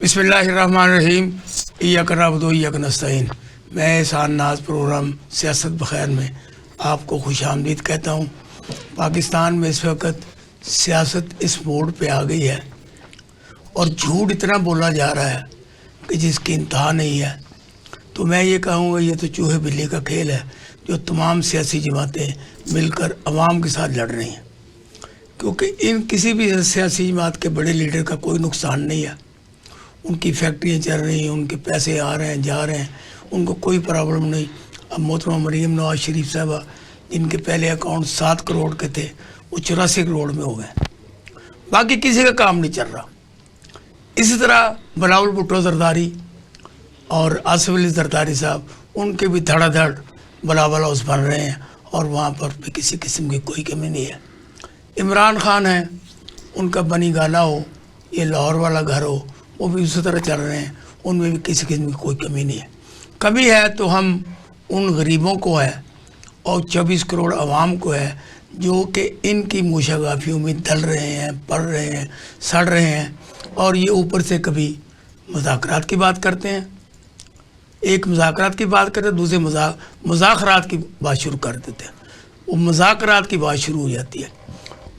बिस्मिल्लाहिर्रहमानिर्रहीम इय्याक नअबुदु व इय्याक नस्तईन। मैं एहसान नाज प्रोग्राम सियासत बखैर में आपको खुशामदीद कहता हूँ। पाकिस्तान में इस वक्त सियासत इस मोड़ पे आ गई है और झूठ इतना बोला जा रहा है कि जिसकी इंतहा नहीं है। तो मैं ये कहूँगा ये तो चूहे बिल्ली का खेल है जो तमाम सियासी जमातें मिलकर अवाम के साथ लड़ रही हैं, क्योंकि इन किसी भी सियासी जमात के बड़े लीडर का कोई नुकसान नहीं है। उनकी फैक्ट्रियाँ चल रही हैं, उनके पैसे आ रहे हैं जा रहे हैं, उनको कोई प्रॉब्लम नहीं। अब मोहतरमा मरीम नवाज शरीफ साहबा जिनके पहले अकाउंट 7 करोड़ के थे वो 84 करोड़ में हो गए, बाकी किसी का काम नहीं चल रहा। इसी तरह बिलावल भुट्टो जरदारी और आसिफ अली जरदारी साहब उनके भी धड़ाधड़ बिलावल हाउस बन रहे हैं और वहाँ पर भी किसी किस्म की कोई कमी नहीं है। इमरान खान है, उनका बनी गाला हो, ये लाहौर वाला घर हो, वो भी उसी तरह चल रहे हैं, उनमें भी किसी किस्म की कोई कमी नहीं है। कमी है तो हम उन गरीबों को है और 24 करोड़ आवाम को है जो कि इनकी मूशागाफियों में दल रहे हैं, पढ़ रहे हैं, सड़ रहे हैं। और ये ऊपर से कभी मुज़ाकरात की बात करते हैं, एक मुज़ाकरात की बात करते हैं, दूसरे मुज़ाकरात की बात शुरू कर देते हैं, वो मुज़ाकरात की बात शुरू हो जाती है।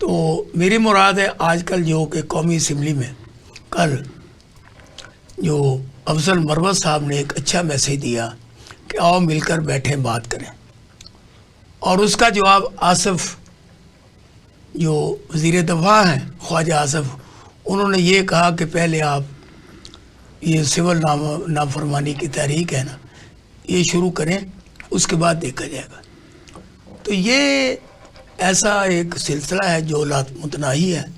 तो मेरी मुराद है आजकल जो कि कौमी असम्बली में कल जो अफजल मरवत साहब ने एक अच्छा मैसेज दिया कि आओ मिलकर बैठें बात करें, और उसका जवाब आसिफ जो वज़ीर दफ़ा हैं ख्वाजा आसिफ, उन्होंने ये कहा कि पहले आप ये सिविल नाफरमानी की तहरीक है ना ये शुरू करें, उसके बाद देखा जाएगा। तो ये ऐसा एक सिलसिला है जो लातमुतनाही है,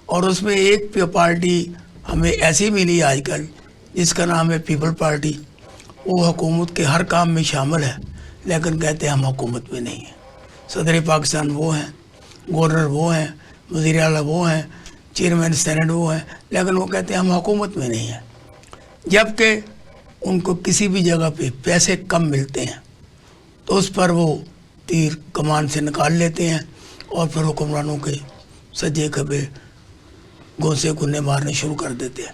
और उसमें एक पार्टी हमें ऐसी मिली आजकल जिसका नाम है पीपल पार्टी। वो हुकूमत के हर काम में शामिल है लेकिन कहते हैं हम हुकूमत में नहीं हैं। सदर पाकिस्तान वो हैं, गवर्नर वो हैं, वज़ीर आला वो हैं, चेयरमैन सेनेट वो हैं, लेकिन वो कहते हैं हम हुकूमत में नहीं हैं। जबकि उनको किसी भी जगह पे पैसे कम मिलते हैं तो उस पर वो तीर कमान से निकाल लेते हैं और फिर हुक्मरानों के सज्जे खबे गोसे गुन्ने मारने शुरू कर देते हैं।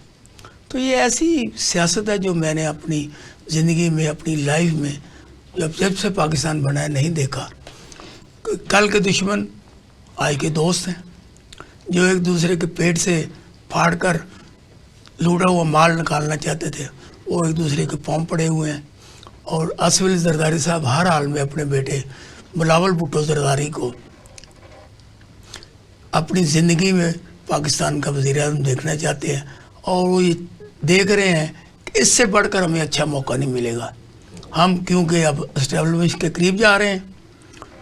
तो ये ऐसी सियासत है जो मैंने अपनी ज़िंदगी में, अपनी लाइफ में जब से पाकिस्तान बना है नहीं देखा। कल के दुश्मन आज के दोस्त हैं, जो एक दूसरे के पेट से फाड़ कर लूटा हुआ माल निकालना चाहते थे वो एक दूसरे के पाँव पड़े हुए हैं। और आसिफ अली जरदारी साहब हर हाल में अपने बेटे बिलावल भुट्टो जरदारी को अपनी ज़िंदगी में पाकिस्तान का वज़ीर-ए-आज़म देखना चाहते हैं, और वो ये देख रहे हैं कि इससे बढ़कर हमें अच्छा मौका नहीं मिलेगा। हम क्योंकि अब इस्टेब्लिशमेंट के करीब जा रहे हैं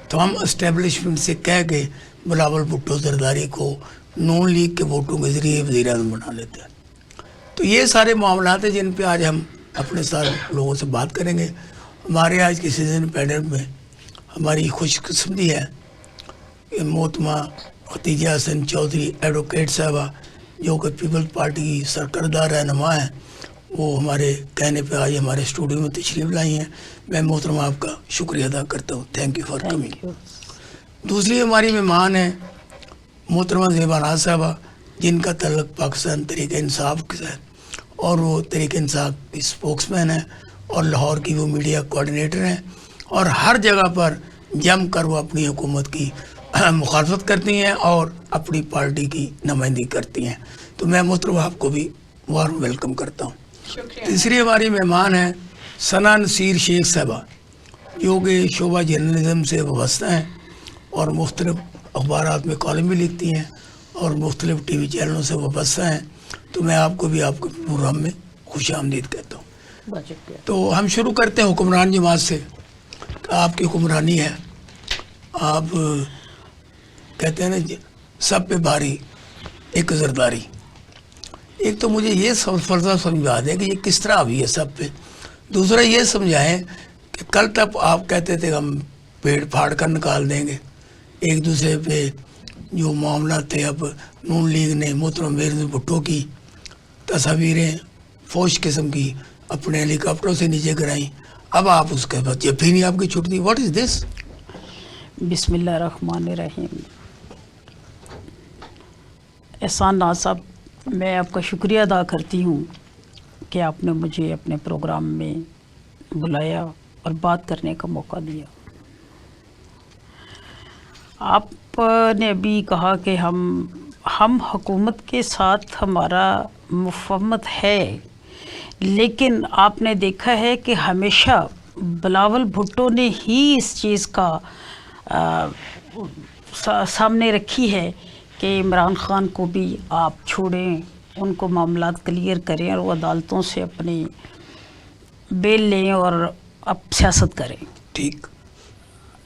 तो हम इस्टेब्लिशमेंट से कह के बिलावल भुट्टो जरदारी को नून लीग के वोटों के ज़रिए वज़ीर-ए-आज़म बना लेते हैं। तो ये सारे मामलात हैं जिन पे आज हम अपने साथ लोगों से बात करेंगे। हमारे आज के सीजन पैनल में हमारी खुशकिस्मती है कि मोहतरमा खतीजा हसन चौधरी एडवोकेट साहबा जो कि पीपल्स पार्टी की सरकर्दा रहनुमा हैं, वो हमारे कहने पे आज हमारे स्टूडियो में तशरीफ़ लाई हैं। मैं मोहतरमा आपका शुक्रिया अदा करता हूँ, थैंक यू फॉर कमिंग। दूसरी हमारी मेहमान हैं मोहतरमा ज़ेबा नाज़ साहबा, जिनका तल्लुक़ पाकिस्तान तहरीक इंसाफ के साथ, और वो तहरीक इंसाफ की स्पोक्समैन है और लाहौर की वो मीडिया कोऑर्डिनेटर हैं, और हर जगह पर जम कर वो अपनी हुकूमत की मुखालफत करती हैं और अपनी पार्टी की नुमाइंदगी करती हैं। तो मैं मोहतरमा आपको भी वार्म वेलकम करता हूँ। तीसरी हमारी मेहमान है सना नसीर शेख साहबा, जो कि शोबा जर्नलिज़म से वाबस्ता हैं और मुख्तलिफ अखबारात में कॉलम भी लिखती हैं और मुख्तलिफ TV चैनलों से वाबस्ता हैं। तो मैं आपको भी आपके प्रोग्राम में खुश आमदीद कहता हूँ। तो हम शुरू करते हैं हुक्मरान जमात से। आपकी हुक्मरानी है, आप कहते हैं ना सब पे भारी एक जरदारी। एक तो मुझे ये फलसफा समझा दें कि ये किस तरह हुई है सब पे। दूसरा ये समझाएं कि कल तक आप कहते थे हम पेड़ फाड़ कर निकाल देंगे, एक दूसरे पे जो मामला थे, अब नून लीग ने मोहतरमा मीर भुट्टो की तस्वीरें फौज किस्म की अपने हेलीकॉप्टरों से नीचे गिराई, अब आप उसके बाद जब भी नहीं आपकी छुट्टी। What is this? बिस्मिल्लाहिर्रहमानिर्रहीम। एहसान नाज साहब میں آپ کا شکریہ ادا کرتی ہوں کہ آپ نے مجھے اپنے پروگرام میں بلایا اور بات کرنے کا موقع دیا. آپ نے ابھی کہا کہ ہم حکومت کے ساتھ ہمارا مفاہمت ہے، لیکن آپ نے دیکھا ہے کہ ہمیشہ بلاول بھٹو نے ہی اس چیز کا سامنے رکھی ہے کہ عمران خان کو بھی آپ چھوڑیں، ان کو معاملات کلیئر کریں اور وہ عدالتوں سے اپنی بیل لیں اور اب سیاست کریں. ٹھیک.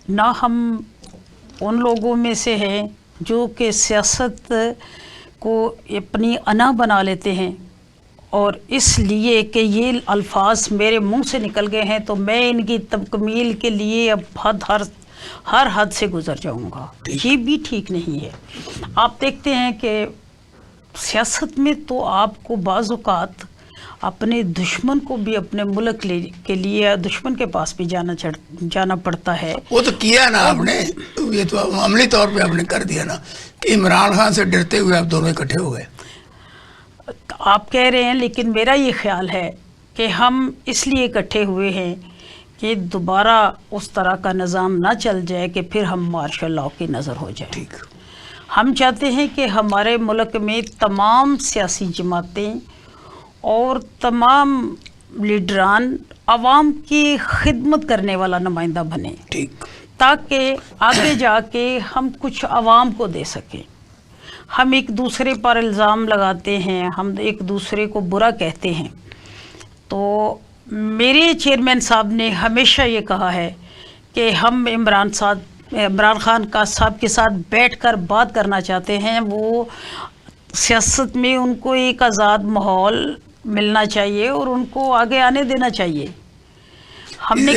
نہ ہم ان لوگوں میں سے ہیں جو کہ سیاست کو اپنی انا بنا لیتے ہیں اور اس لیے کہ یہ الفاظ میرے منہ سے نکل گئے ہیں تو میں ان کی تکمیل کے لیے اب ہر حد سے گزر جاؤں گا. یہ بھی ٹھیک نہیں ہے. آپ دیکھتے ہیں کہ سیاست میں تو آپ کو بعض اوقات اپنے دشمن کو بھی اپنے ملک کے لیے دشمن کے پاس بھی جانا پڑتا ہے. وہ تو کیا نا آپ نے، یہ تو عملی طور پہ آپ نے کر دیا نا کہ عمران خان سے ڈرتے ہوئے آپ دونوں اکٹھے ہو گئے. آپ کہہ رہے ہیں، لیکن میرا یہ خیال ہے کہ ہم اس لیے اکٹھے ہوئے ہیں کہ دوبارہ اس طرح کا نظام نہ چل جائے کہ پھر ہم مارشل لاء کی نظر ہو جائے. ٹھیک. ہم چاہتے ہیں کہ ہمارے ملک میں تمام سیاسی جماعتیں اور تمام لیڈران عوام کی خدمت کرنے والا نمائندہ بنے، ٹھیک، تاکہ آگے جا کے ہم کچھ عوام کو دے سکیں. ہم ایک دوسرے پر الزام لگاتے ہیں، ہم ایک دوسرے کو برا کہتے ہیں. تو میرے چیئرمین صاحب نے ہمیشہ یہ کہا ہے کہ ہم عمران خان صاحب کے ساتھ بیٹھ کر بات کرنا چاہتے ہیں. وہ سیاست میں ان کو ایک آزاد ماحول ملنا چاہیے اور ان کو آگے آنے دینا چاہیے. ہم نے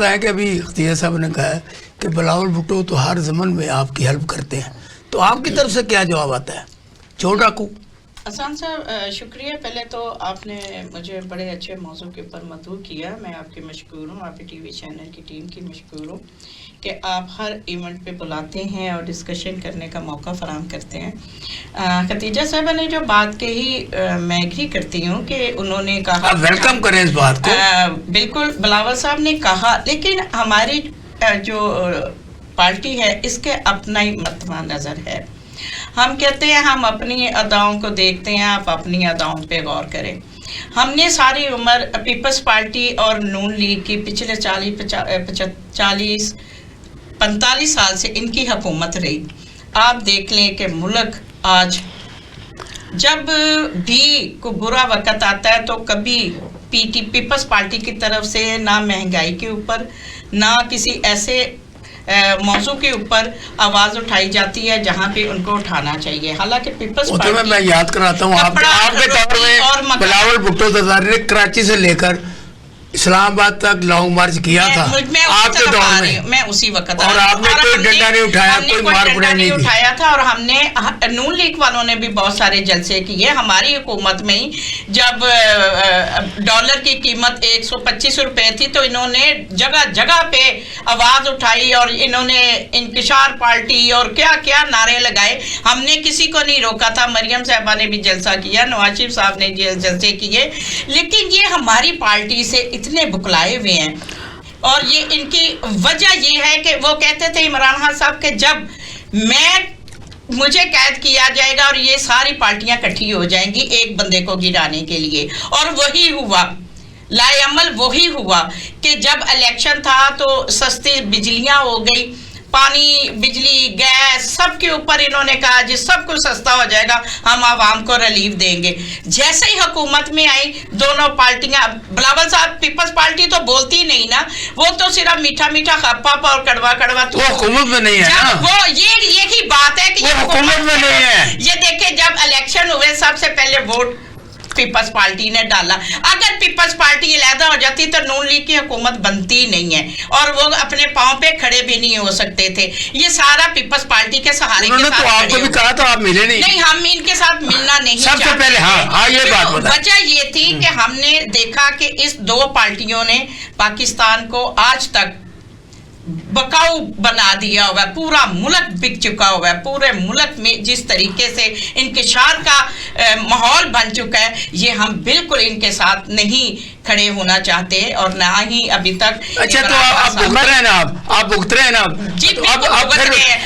ہے کہ ابھی اختیار صاحب نے کہا ہے کہ بلاول بھٹو تو ہر زمن میں آپ کی ہیلپ کرتے ہیں، تو آپ کی طرف سے کیا جواب آتا ہے؟ چھوٹا کو احسان صاحب شکریہ. پہلے تو آپ نے مجھے بڑے اچھے موضوع کے اوپر مدعو کیا، میں آپ کی مشکور ہوں، آپ کی ٹی وی چینل کی ٹیم کی مشکور ہوں کہ آپ ہر ایونٹ پہ بلاتے ہیں اور ڈسکشن کرنے کا موقع فراہم کرتے ہیں. خدیجہ صاحبہ نے جو بات کہی میں ایگری کرتی ہوں کہ انہوں نے کہا آپ ویلکم کریں اس بات کو. بالکل بلاول صاحب نے کہا، لیکن ہماری جو پارٹی ہے اس کے اپنا ہی متبع نظر ہے. ہم کہتے ہیں ہم اپنی اداؤں کو دیکھتے ہیں، آپ اپنی اداؤں پہ غور کریں. ہم نے ساری عمر پیپلز پارٹی اور نون لیگ کی پچھلے 45 سال سے ان کی حکومت رہی. آپ دیکھ لیں کہ ملک آج جب بھی کوئی برا وقت آتا ہے تو کبھی پیپلز پارٹی کی طرف سے نہ مہنگائی کے اوپر نہ کسی ایسے موضوع کے اوپر آواز اٹھائی جاتی ہے جہاں پہ ان کو اٹھانا چاہیے. حالانکہ پیپلز پارٹی میں یاد کراتا ہوں آپ کے دور میں بلاول بھٹو زرداری نے کراچی سے لے کر اسلام آباد تک لانگ مارچ کیا تھا آپ کے دور میں اسی وقت، اور آپ نے کوئی ڈنڈا نہیں اٹھایا، کوئی مار پڑائی نہیں اٹھایا تھا. اور ہم نے نون لیگ والوں نے بھی بہت سارے جلسے کیے. ہماری حکومت میں ہی جب ڈالر کی قیمت 125 روپے تھی تو انہوں نے جگہ جگہ پہ آواز اٹھائی اور انہوں نے انکشار پارٹی اور کیا کیا نعرے لگائے. ہم نے کسی کو نہیں روکا تھا. مریم صاحبہ نے بھی جلسہ کیا، نواز شریف صاحب نے جلسے کیے. لیکن یہ ہماری پارٹی سے اتنے بکلائے ہوئے ہیں، اور یہ ان کی وجہ یہ ہے کہ وہ کہتے تھے عمران خان صاحب کہ جب مجھے قید کیا جائے گا اور یہ ساری پارٹیاں کٹھی ہو جائیں گی ایک بندے کو گرانے کے لیے. اور وہی ہوا، لائے عمل وہی ہوا کہ جب الیکشن تھا تو سستی بجلیاں ہو گئی، پانی، بجلی، گیس سب کے اوپر انہوں نے کہا جی سب کچھ سستا ہو جائے گا، ہم عوام کو ریلیف دیں گے. جیسے ہی حکومت میں آئی دونوں پارٹیاں، بلاول صاحب پیپلز پارٹی تو بولتی نہیں نا، وہ تو صرف میٹھا میٹھا خپا اور کڑوا کڑوا. وہ حکومت میں نہیں ہے نا، وہ یہی بات ہے کہ یہ حکومت میں نہیں ہے. یہ دیکھیں جب الیکشن ہوئے سب سے پہلے ووٹ پیپلز پارٹی نے ڈالا. اگر پیپلز پارٹی علیحدہ ہو جاتی تو نون لیگ کی حکومت بنتی نہیں ہے اور وہ اپنے پاؤں پہ کھڑے بھی نہیں ہو سکتے تھے. یہ سارا پیپلز پارٹی کے سہارے کے ساتھ. تو آپ کو بھی کہا تو آپ ملے نہیں. ہم ان کے ساتھ ملنا نہیں سب سے پہلے. ہاں یہ بات بتا. وجہ یہ تھی کہ ہم نے دیکھا کہ اس دو پارٹیوں نے پاکستان کو آج تک बकाऊ बना दिया हुआ है, पूरा मुल्क बिक चुका हुआ है, पूरे मुल्क में जिस तरीके से इंकिशार का माहौल बन चुका है, ये हम बिल्कुल इनके साथ नहीं खड़े होना चाहते और ना ही अभी तक। अच्छा, तो आप भुगत रहे हैं ना, आप भुगत रहे हैं ना, जी बिल्कुल भुगत रहे हैं।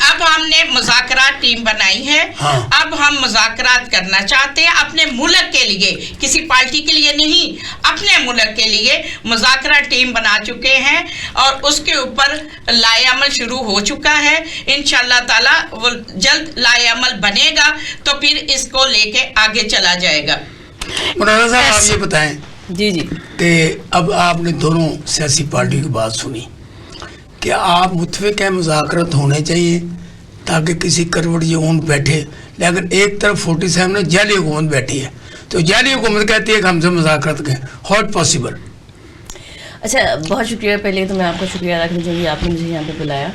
अब हमने मुज़ाकरात टीम बनाई है। हाँ। अब हम मुज़ाकरात करना चाहते हैं अपने मुल्क के लिए, किसी पार्टी के लिए नहीं, अपने मुल्क के लिए मुज़ाकरा टीम बना चुके हैं और उसके ऊपर लाए अमल शुरू हो चुका है। इंशाअल्लाह ताला वो जल्द लाए अमल बनेगा तो फिर इसको लेके आगे चला जाएगा। मौलाना साहब, आप ये बताएं जी जी कि अब आपने दोनों सियासी पार्टियों की बात सुनी, क्या आप मुत्फिक हैं मुज़ाकरात होने चाहिए ताकि किसी करवट ये ऊँट बैठे, लेकिन एक तरफ 47 में जाली हुकूमत बैठी है, तो जाली हुकूमत कहती है कि हमसे मुज़ाकरात करें, हाउ इट पॉसिबल? अच्छा, बहुत शुक्रिया। पहले तो मैं आपका शुक्रिया अदा करना चाहूँगी, आपने मुझे यहाँ पे बुलाया।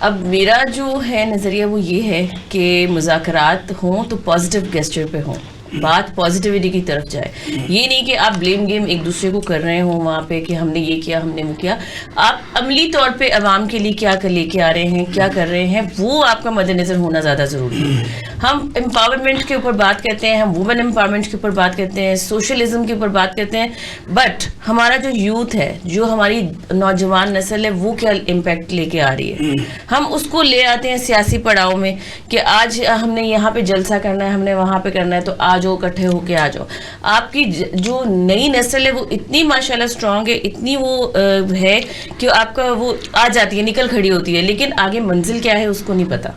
अब मेरा जो है नज़रिया वो ये है कि मुज़ाकरात हों तो पॉजिटिव गेस्चर पे हों, बात पॉजिटिविटी की तरफ जाए। ये नहीं कि आप ब्लेम गेम एक दूसरे को कर रहे हो वहाँ पे कि हमने ये किया, हमने वो किया। आप अमली तौर पे अवाम के लिए क्या लेके आ रहे हैं, क्या कर रहे हैं, वो आपका मद्देनज़र होना ज़्यादा ज़रूरी है। हम एम्पावरमेंट के ऊपर बात करते हैं, हम वुमेन एम्पावरमेंट के ऊपर बात करते हैं, सोशलिज्म के ऊपर बात करते हैं, बट हमारा जो यूथ है, जो हमारी नौजवान नस्ल है, वो क्या इम्पैक्ट लेके आ रही है। हम उसको ले आते हैं सियासी पड़ाव में कि आज हमने यहाँ पे जलसा करना है, हमने वहाँ पे करना है, तो आ जाओ, इकट्ठे होके आ जाओ। आपकी जो नई नस्ल है वो इतनी माशाल्लाह स्ट्रांग है, इतनी वो है कि आपका वो आ जाती है, निकल खड़ी होती है, लेकिन आगे मंजिल क्या है उसको नहीं पता।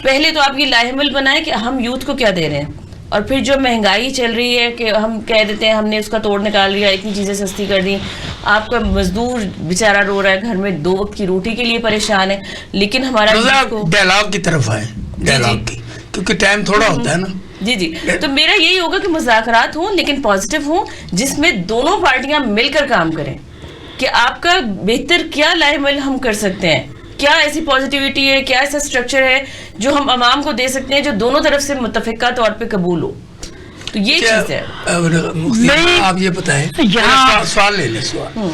पहले तो आप ये लाहेमल बनाए कि हम यूथ को क्या दे रहे हैं, और फिर जो महंगाई चल रही है कि हम कह देते हैं हमने उसका तोड़ निकाल लिया, इतनी चीज़ें सस्ती कर दी। आपका मजदूर बेचारा रो रहा है, घर में 2 वक्त की रोटी के लिए परेशान है, लेकिन हमारा डायलॉग की तरफ आए, डायलॉग की, क्योंकि टाइम थोड़ा होता है ना। जी जी, तो मेरा यही होगा कि मुज़ाकरात हों लेकिन पॉजिटिव हों, जिसमें दोनों पार्टियां मिलकर काम करें कि आपका बेहतर क्या लाहेमल हम कर सकते हैं, क्या ऐसी पॉजिटिविटी है, क्या ऐसा स्ट्रक्चर है जो हम आवाम को दे सकते हैं जो दोनों तरफ से मुत्तफ़िका तौर पे कबूल हो। तो ये चीज़ है। आप ये बताएं, सवाल ले लें, सवाल।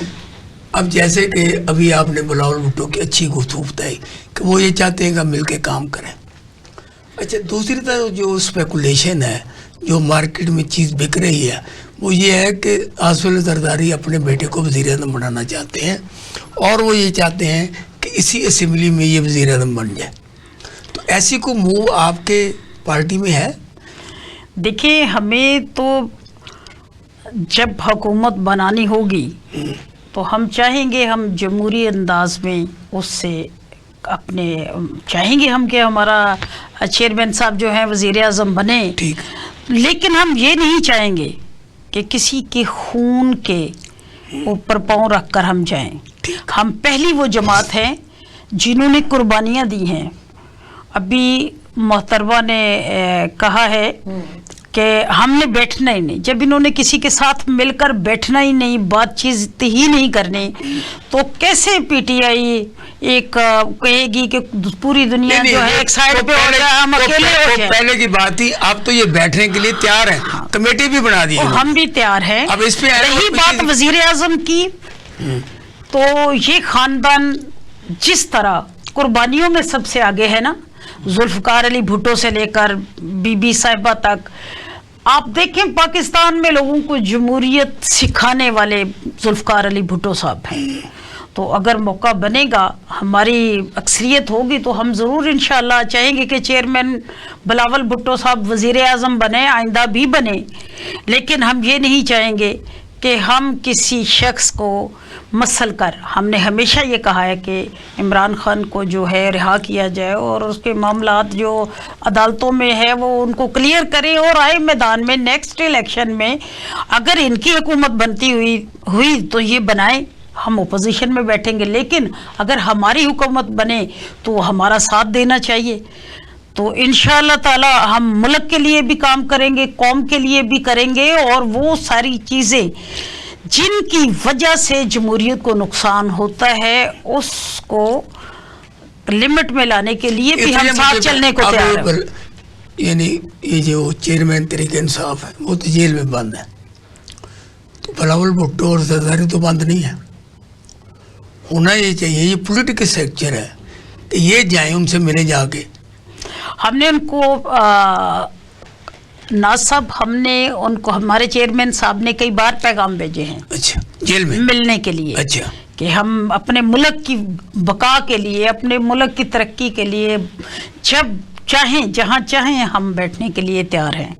अब जैसे कि अभी आपने बिलावल भुट्टो की अच्छी गुफ्तगू बताई कि वो ये चाहते हैं कि मिल के काम करें। अच्छा, दूसरी तरफ जो स्पेकुलेशन है, जो मार्केट में चीज़ बिक रही है, वो ये है कि आसिफ जरदारी अपने बेटे को वज़ीर आज़म बनाना चाहते हैं और वो ये चाहते हैं कि इसी असेंबली में ये वज़ीर आज़म बन जाए। तो ऐसी को मूव आपके पार्टी में है? देखिए, हमें तो जब हुकूमत बनानी होगी तो हम चाहेंगे हम जमहूरी अंदाज में उससे अपने चाहेंगे हम कि हमारा चेयरमैन साहब जो हैं वज़ीर आज़म बने, ठीक, लेकिन हम ये नहीं चाहेंगे कि किसी के खून के ऊपर पाँव रख कर हम जाएं। हम पहली वो जमात हैं जिन्होंने कुर्बानियाँ दी हैं। अभी मोहतरमा ने कहा है कि हमने बैठना ही नहीं, जब इन्होंने किसी के साथ मिलकर बैठना ही नहीं, बातचीत ही नहीं करनी, तो कैसे पीटीआई एक कहेगी कि पूरी दुनिया जो है एक साइड पे हो गया, हम अकेले हो गए। पहले की बात ही, आप तो ये बैठने के लिए तैयार हैं, हाँ, कमेटी भी बना दी है, हम भी तैयार हैं। अब इस पे रही बात वज़ीर आज़म की, तो ये खानदान जिस तरह कुर्बानियों में सबसे आगे है ना, जुल्फ़कार अली भुट्टो से लेकर बीबी साहिबा तक, आप देखें पाकिस्तान में लोगों को जमहूरियत सिखाने वाले जुल्फ़कार अली भुट्टो साहब हैं। तो अगर मौका बनेगा, हमारी अक्सरियत होगी, तो हम ज़रूर इंशाअल्लाह चाहेंगे कि चेयरमैन बिलावल भुट्टो साहब वज़ीर आज़म बने, आइंदा भी बने। लेकिन हम ये नहीं चाहेंगे कि हम किसी शख्स को मसल कर, हमने हमेशा ये कहा है कि इमरान खान को जो है रिहा किया जाए और उसके मामलात जो अदालतों में है वो उनको क्लियर करें और आए मैदान में। नेक्स्ट इलेक्शन में अगर इनकी हुकूमत बनती हुई तो ये बनाएं, हम ओपोजिशन में बैठेंगे, लेकिन अगर हमारी हुकूमत बने तो हमारा साथ देना चाहिए। तो इंशाअल्लाह ताला हम मुल्क के लिए भी काम करेंगे, कौम के लिए भी करेंगे, और वो सारी चीज़ें जिनकी वजह से जमहूरियत को नुकसान होता है उसको लिमिट में लाने के लिए भी हम साथ चलने को तैयार हैं। यानी ये जो चेयरमैन तरीके इंसाफ है वो तो जेल में बंद है, तो बिलावल भुट्टो और जरदारी तो बंद नहीं है, होना ये चाहिए, ये पॉलिटिकल स्ट्रक्चर है कि ये जाएं उनसे मिले जाके। हमने उनको ना साहब, हमने उनको, हमारे चेयरमैन साहब ने कई बार पैगाम भेजे हैं अच्छा, जेल में मिलने के लिए। अच्छा, कि हम अपने मुल्क की बका के लिए, अपने मुल्क की तरक्की के लिए जब चाहें, जहाँ चाहें, हम बैठने के लिए तैयार हैं,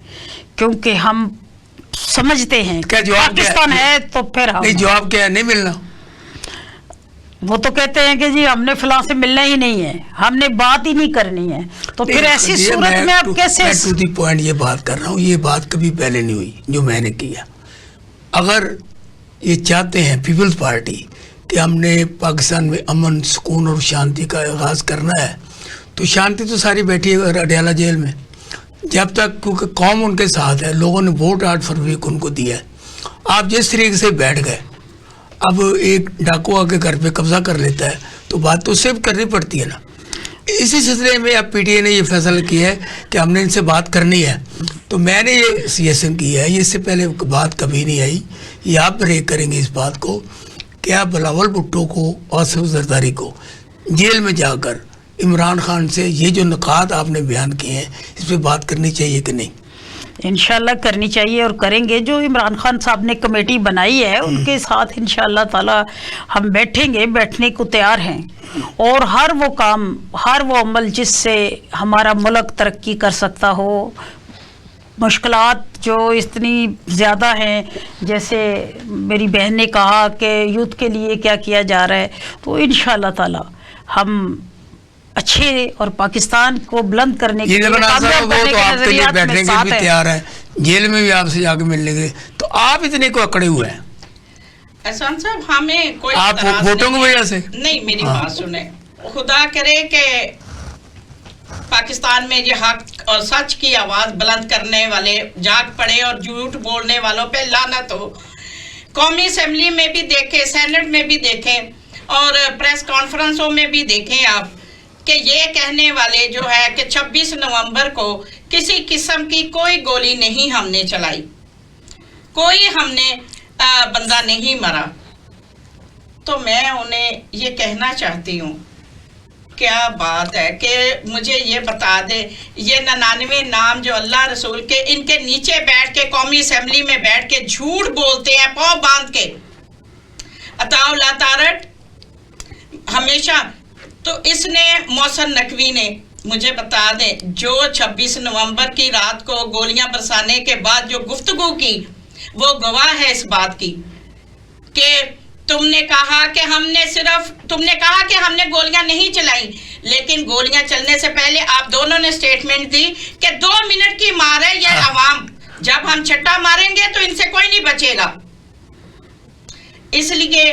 क्योंकि हम समझते हैं क्या जवाब पाकिस्तान है तो फिर हम नहीं, जवाब क्या है, नहीं मिलना? वो तो कहते हैं कि जी हमने फिलहाल से मिलना ही नहीं है, हमने बात ही नहीं करनी है, तो फिर ऐसी सूरत में आप कैसे? मैं टू दी पॉइंट ये बात कर रहा हूँ, ये बात कभी पहले नहीं हुई जो मैंने किया। अगर ये चाहते हैं पीपल्स पार्टी कि हमने पाकिस्तान में अमन, सुकून और शांति का आगाज़ करना है, तो शांति तो सारी बैठी है अडयाला जेल में जब तक, क्योंकि कौम उनके साथ है, लोगों ने वोट 8 फरवरी को उनको दिया है। आप जिस तरीके से बैठ गए, अब एक डाकू आके घर पे कब्जा कर लेता है तो बात तो सिर्फ करनी पड़ती है ना। इसी सिलसिले में अब पीटीआई ने ये फैसला किया है कि हमने इनसे बात करनी है, तो मैंने ये सजेशन किया है, ये इससे पहले बात कभी नहीं आई, ये आप ब्रेक करेंगे इस बात को कि आप बिलावल भुट्टो को और आसिफ जरदारी को जेल में जाकर इमरान खान से ये जो नुकात आपने बयान किए हैं इस पर बात करनी चाहिए कि नहीं? इंशाल्लाह करनी चाहिए और करेंगे। जो इमरान खान साहब ने कमेटी बनाई है उनके साथ इंशाल्लाह ताला हम बैठेंगे, बैठने को तैयार हैं, और हर वो काम, हर वो अमल जिससे हमारा मुल्क तरक्की कर सकता हो। मुश्किलात जो इतनी ज़्यादा हैं, जैसे मेरी बहन ने कहा कि यूथ के लिए क्या किया जा रहा है, तो इंशाल्लाह ताला हम अच्छे और पाकिस्तान को बुलंद करने के लिए, कामयाब करने के नजरियात में साथ भी तैयार है, जेल में भी आपसे जाके मिलने के लिए, तो आप इतने को अकड़े हुए हैं? एहसान साहब, हमें कोई आप वोटों की वजह से नहीं, मेरी बात सुने, खुदा करे कि पाकिस्तान में ये हक और सच की आवाज़ बुलंद करने वाले जाग पड़े और झूठ बोलने वालों पे लानत हो। कौमी असेंबली में भी देखें, सेनेट में भी देखें और प्रेस कॉन्फ्रेंसों में भी देखें आप कि ये कहने वाले जो है कि 26 नवंबर को किसी किस्म की कोई गोली नहीं हमने चलाई, कोई हमने बंदा नहीं मरा। तो मैं उन्हें ये कहना चाहती हूँ, क्या बात है कि मुझे ये बता दे, ये 99 नाम जो अल्लाह रसूल के, इनके नीचे बैठ के कौमी असेंबली में बैठ के झूठ बोलते हैं पाँव बांध के, अताउल्लाह तारट हमेशा। तो इसने, मौसन नकवी ने, मुझे बता दें, जो 26 नवंबर की रात को गोलियां बरसाने के बाद जो गुफ्तगू की, वो गवाह है इस बात की कि तुमने कहा कि हमने गोलियां नहीं चलाई, लेकिन गोलियां चलने से पहले आप दोनों ने स्टेटमेंट दी कि 2 मिनट की मार है ये अवाम, जब हम छट्टा मारेंगे तो इनसे कोई नहीं बचेगा। इसलिए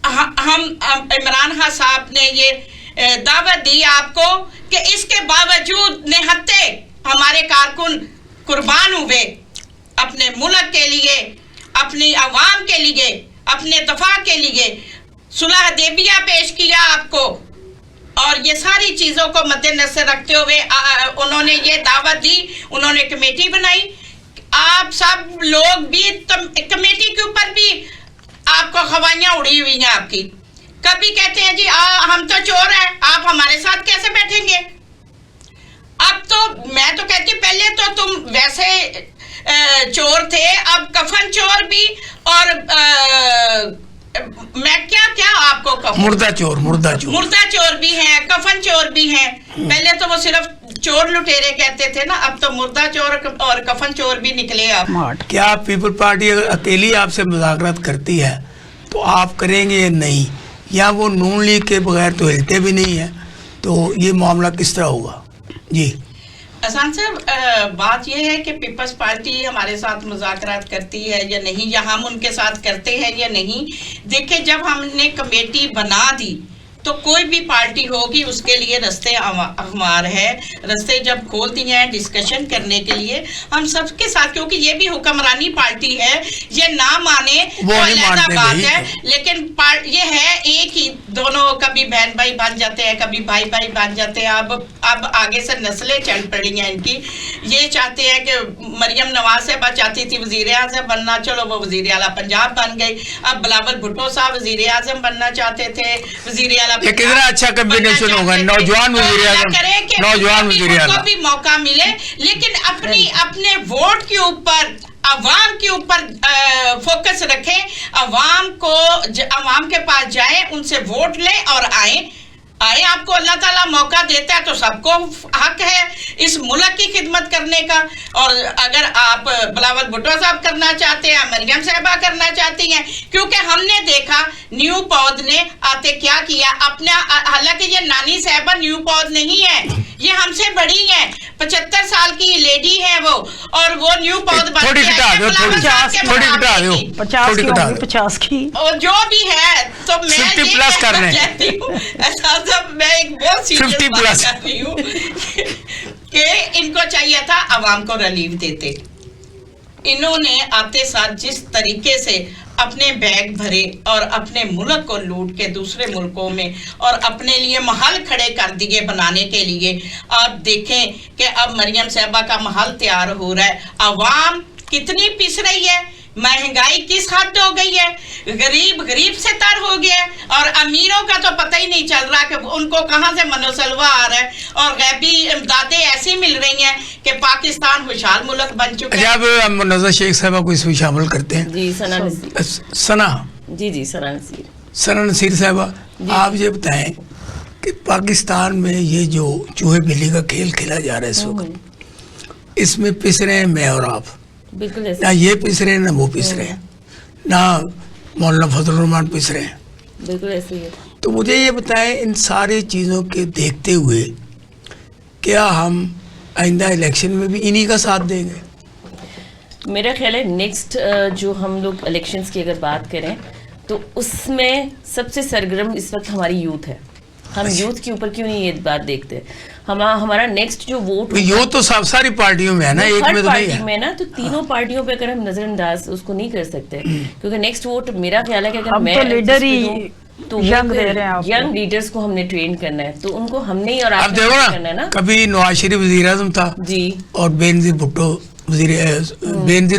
हम इमरान खान साहब ने ये दावत दी आपको कि इसके बावजूद निहत्ते हमारे कारकुन कुर्बान हुए अपने मुल्क के लिए, अपनी आवाम के लिए, अपने दफा के लिए। सुलह देबिया पेश किया आपको, और ये सारी चीज़ों को मद्देनजर रखते हुए उन्होंने ये दावत दी, उन्होंने कमेटी बनाई। आप सब लोग भी कमेटी के ऊपर भी आपको खवाइयाँ उड़ी हुई हैं आपकी। कभी कहते हैं जी हम तो चोर हैं, आप हमारे साथ कैसे बैठेंगे? अब तो मैं तो कहती हूँ, पहले तो तुम वैसे चोर थे, अब कफन चोर भी, और मैं क्या क्या आपको कहूँ, मुर्दा चोर भी हैं, कफन चोर भी हैं। पहले तो वो सिर्फ चोर लुटेरे कहते थे ना, अब तो मुर्दा चोर और कफन चोर भी निकले आप। क्या पीपल पार्टी अगर अकेली आपसे मुज़ाकरात करती है तो आप करेंगे या नहीं, या वो नून लीग के बगैर तो हिलते भी नहीं है, तो ये मामला किस तरह होगा? जी अहसान साहब, बात यह है कि पीपल्स पार्टी हमारे साथ मुज़ाकरात करती है या नहीं, या हम उनके साथ करते हैं या नहीं। देखिए, जब हमने कमेटी बना दी तो कोई भी पार्टी होगी उसके लिए रास्ते हमार है, रास्ते जब खोलती हैं डिस्कशन करने के लिए हम सबके साथ, क्योंकि ये भी हुक्मरानी पार्टी है, ये ना माने वो अलग बात है, लेकिन ये है एक ही, दोनों कभी बहन भाई बन जाते हैं, कभी भाई भाई बन जाते हैं। अब आगे से नस्लें चल पड़ी हैं इनकी। ये चाहते हैं कि मरियम नवाज साहबा चाहती थी वजीर आज़म बनना, चलो वो वजीर आला पंजाब बन गई। अब बिलावल भुट्टो साहब वजीर आज़म बनना चाहते थे, वजीर आला ये कितना अच्छा कॉम्बिनेशन होगा, नौजवान वजीर आज़म, नौजवान वजीर आला, भी मौका मिले, लेकिन अपने वोट के ऊपर, अवाम के ऊपर फोकस रखें, अवाम के पास जाए, उनसे वोट लें और आए। आपको अल्लाह ताला मौका देता है तो सबको हक है इस मुल्क की खिदमत करने का। और अगर आप बिलावल भुट्टो साहब करना चाहते हैं, मरियम साहबा करना चाहती हैं, क्योंकि हमने देखा न्यू पौध ने आते क्या किया अपना, हालांकि ये नानी साहबा न्यू पौध नहीं है, ये हमसे बड़ी है, 75 साल की लेडी है वो, और वो न्यू पौध बन थोड़ी घटा दो, 50 की, और जो भी है तो मैं 50 प्लस कर रहे हैं, मैं एक बहुत सीरियस बात कर रही हूँ कि इनको चाहिए था अवाम को रिलीफ देते। इन्होंने आते साथ जिस तरीके से अपने बैग भरे और अपने मुल्क को लूट के दूसरे मुल्कों में और अपने लिए महल खड़े कर दिए बनाने के लिए। आप देखें कि अब मरियम साहबा का महल तैयार हो रहा है, अवाम कितनी पिस रही है, महंगाई किस हद हो गई है, गरीब से तर हो गया है, और अमीरों का तो पता ही नहीं चल रहा कि उनको कहां से मनोसलवा आ रहा है, और गैबी इमदादें ऐसी मिल रही हैं कि पाकिस्तान खुशहाल मुल्क बन चुका है। जब हम नज़र शेख साहबा को इसमें शामिल करते हैं, जी सना नसीर साहबा, आप ये बताएं कि पाकिस्तान में ये जो चूहे बिल्ली का खेल खेला जा रहा है इस वक्त, इसमें पिस रहे हैं मैं और आप, बिल्कुल ना ये पिस रहे हैं ना वो पिस रहे हैं, ना मौलाना फजल रहमान पिस रहे हैं, बिल्कुल ऐसे ही है। तो मुझे ये बताएं इन सारी चीज़ों के देखते हुए क्या हम आइंदा इलेक्शन में भी इन्हीं का साथ देंगे? मेरा ख्याल है नेक्स्ट जो हम लोग इलेक्शंस की अगर बात करें तो उसमें सबसे सरगर्म इस वक्त हमारी यूथ है। हम यूथ के ऊपर क्यों नहीं ये बात देखते? हमारा नेक्स्ट जो वोट, यूथ तो सारी पार्टियों में है ना, एक में तो नहीं है में ना, तो तीनों पार्टियों पे अगर हम नजरअंदाज उसको नहीं कर सकते, क्योंकि नेक्स्ट वोट मेरा ख्याल है कि अगर मैं लीडर ही तो यंग दे रहे हैं, यंग लीडर्स को हमने ट्रेन करना है, तो उनको हमने ही और आप आपने देखो करना है ना। कभी नवाज शरीफ वजीर आजम था जी, और बेनजीर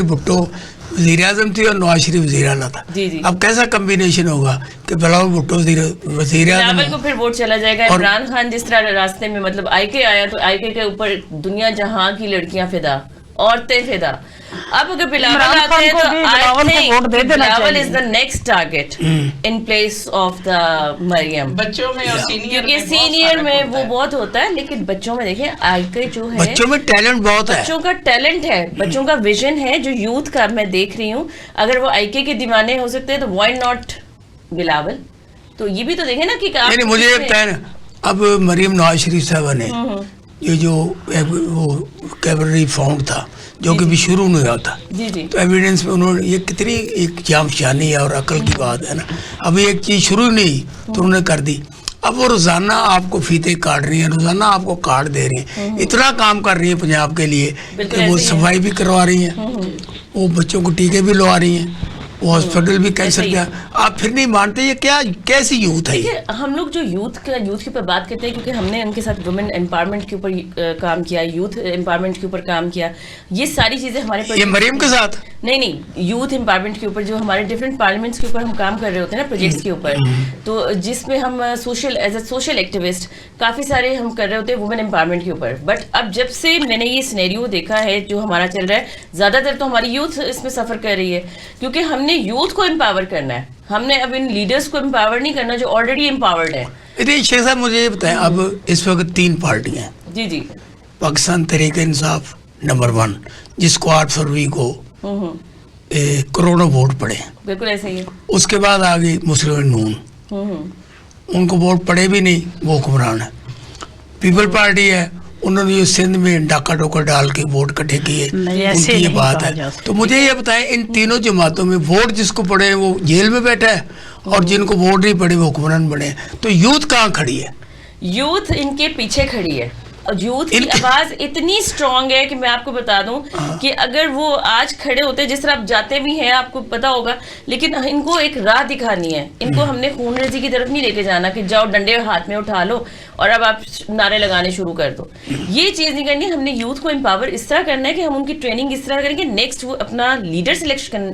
भुट्टो वजीर आजम थी और नवाज शरीफ वजीर आला था। जी जी। अब कैसा कम्बिनेशन होगा कि बिलावल भुट्टो वजीर आजम को फिर वोट चला जाएगा। इमरान खान जिस तरह रास्ते में मतलब आईके आया तो आईके के ऊपर दुनिया जहां की लड़कियां फिदा, औरतें फिदा। अब अगर बिलावल आते हैं तो Bilawal is the next target in place of the Maryam. बच्चों में और सीनियर, क्योंकि सीनियर में वो बहुत होता है, लेकिन बच्चों में देखिए आईके जो है, बच्चों में टैलेंट बहुत है, बच्चों का टैलेंट है, बच्चों का विजन है जो यूथ का मैं देख रही हूँ। अगर वो आईके के दीवाने हो सकते हैं तो व्हाई नॉट बिलावल? तो ये भी तो देखे ना कि मुझे ये बताया ना, अब मरियम नवाज शरीफ साहबा ने ये जो वो कैबलरी फाउंड था जो कि भी शुरू नहीं हुआ था, जी जी, तो एविडेंस में उन्होंने ये कितनी एक जामशानी है और अकल की बात है ना। अभी एक चीज़ शुरू नहीं तो उन्होंने कर दी, अब वो रोज़ाना आपको फीते काट रही हैं, रोज़ाना आपको कार्ड दे रही हैं, इतना काम कर रही हैं पंजाब के लिए कि वो सफाई भी करवा रही हैं, वो बच्चों को टीके भी लगा रही हैं, वो हॉस्पिटल भी कैंसर किया। आप फिर नहीं मानते ये क्या कैसी यूथ है? हम लोग जो यूथ के ऊपर बात करते हैं, क्योंकि हमने उनके साथ वुमेन एम्पावरमेंट के ऊपर काम किया, यूथ एम्पावरमेंट के ऊपर काम किया, ये सारी चीजें हमारे ये मरियम के साथ नहीं यूथ एम्पावरमेंट के ऊपर जो हमारे डिफरेंट पार्लियामेंट्स के ऊपर हम काम कर रहे होते हैं ना, प्रोजेक्ट्स के ऊपर, तो जिसमें हम social as a social activist काफ़ी सारे हम कर रहे होते हैं वुमेन एम्पावरमेंट के ऊपर। बट अब जब से मैंने ये सिनेरियो देखा है जो हमारा चल रहा है, ज़्यादातर तो हमारी यूथ इसमें सफ़र कर रही है, क्योंकि हमने यूथ को एम्पावर करना है, हमने अब इन लीडर्स को एम्पावर नहीं करना जो ऑलरेडी एम्पावर्ड है। शेख साहब मुझे ये बताएं, अब इस वक्त 3 पार्टियां, जी जी, पाकिस्तान तहरीक इंसाफ नंबर 1 जिसको 8 फरवरी को करोड़ों वोट पड़े, बिल्कुल ऐसे ही है। उसके बाद आ गई मुस्लिम नून, उनको वोट पड़े भी नहीं, वो हुक्मरान है। पीपल पार्टी है, उन्होंने ये सिंध में डाका डोका डाल के वोट इकट्ठे किए, नहीं, ऐसे उनकी ये नहीं बात कहा जा है। सकता। तो मुझे ये बताएं, इन तीनों जमातों में वोट जिसको पड़े हैं वो जेल में बैठा है, और जिनको वोट नहीं पड़े वो हुक्मरान बने हैं। तो यूथ कहाँ खड़ी है? यूथ इनके पीछे खड़ी है, और यूथ की इनके- आवाज इतनी स्ट्रांग है कि मैं आपको बता दूं कि अगर वो आज खड़े होते, जिस तरह आप जाते भी हैं आपको पता होगा, लेकिन इनको एक राह दिखानी है। इनको हमने खून रेजी की तरफ नहीं लेके जाना कि जाओ डंडे हाथ में उठा लो और अब आप नारे लगाने शुरू कर दो, ये चीज नहीं करनी। हमने यूथ को एम्पावर इस तरह करना है कि हम उनकी ट्रेनिंग इस तरह करेंगे, नेक्स्ट वो अपना लीडर सिलेक्शन।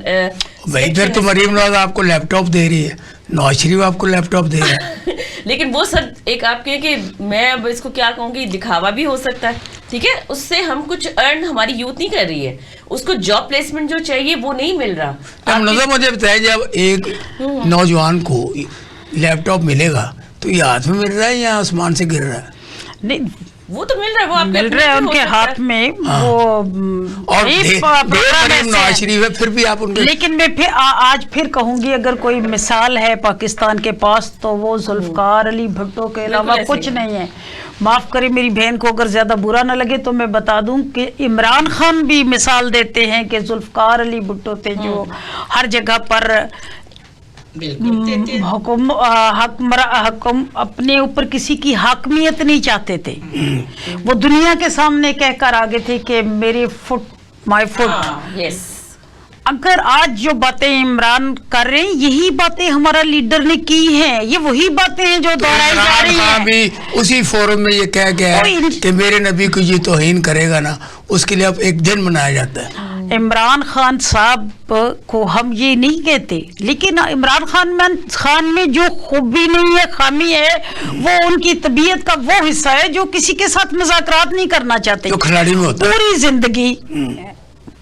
भाई इधर तो मरीम नवाज आपको लैपटॉप दे रही है, नवाज शरीफ आपको लैपटॉप दे रहा है। लेकिन वो सब एक आपके कि मैं अब इसको क्या कहूँगी, दिखावा भी हो सकता है, ठीक है। उससे हम कुछ अर्न हमारी यूथ नहीं कर रही है, उसको जॉब प्लेसमेंट जो चाहिए वो नहीं मिल रहा। अब नजर मुझे बताया, जब एक नौजवान को लैपटॉप मिलेगा तो ये हाथ में मिल रहा है या आसमान से गिर रहा है? नहीं, वो तो मिल रहा है, वो आपके मिल अपने रहे हैं भी हो उनके सकता हाथ है। में वो और एक दे प्रोग्राम मरीम ऐसे नवाज है। शरीफ है, फिर भी आप उनके लेकिन मैं फिर आज फिर कहूंगी, अगर कोई मिसाल है पाकिस्तान के पास तो वो जुल्फकार अली भुट्टो के अलावा ऐसे कुछ ही है। नहीं है। माफ़ करें मेरी बहन को अगर ज़्यादा बुरा ना लगे तो मैं बता दूं कि इमरान खान भी मिसाल देते हैं कि जुल्फकार अली भुट्टो थे जो हर जगह पर बिल्कुल देते हैं। हुक्म अपने ऊपर किसी की हाकमियत नहीं चाहते थे। वो दुनिया के सामने कहकर आगे थे कि मेरे फुट माय फुट। यस, अगर आज जो बातें इमरान कर रहे हैं यही बातें हमारा लीडर ने की हैं, ये वही बातें हैं जो दोहराई जा इमरान रही खान हैं। भी उसी फोरम में ये कह गया कोई है इन- कि मेरे नबी को ये तौहीन करेगा ना, उसके लिए अब एक दिन मनाया जाता है। इमरान खान साहब को हम ये नहीं कहते, लेकिन इमरान खान में जो खूबी नहीं है, खामी है, वो उनकी तबीयत का वो हिस्सा है जो किसी के साथ मज़ाकरात नहीं करना चाहते। जो खिलाड़ी में होता है।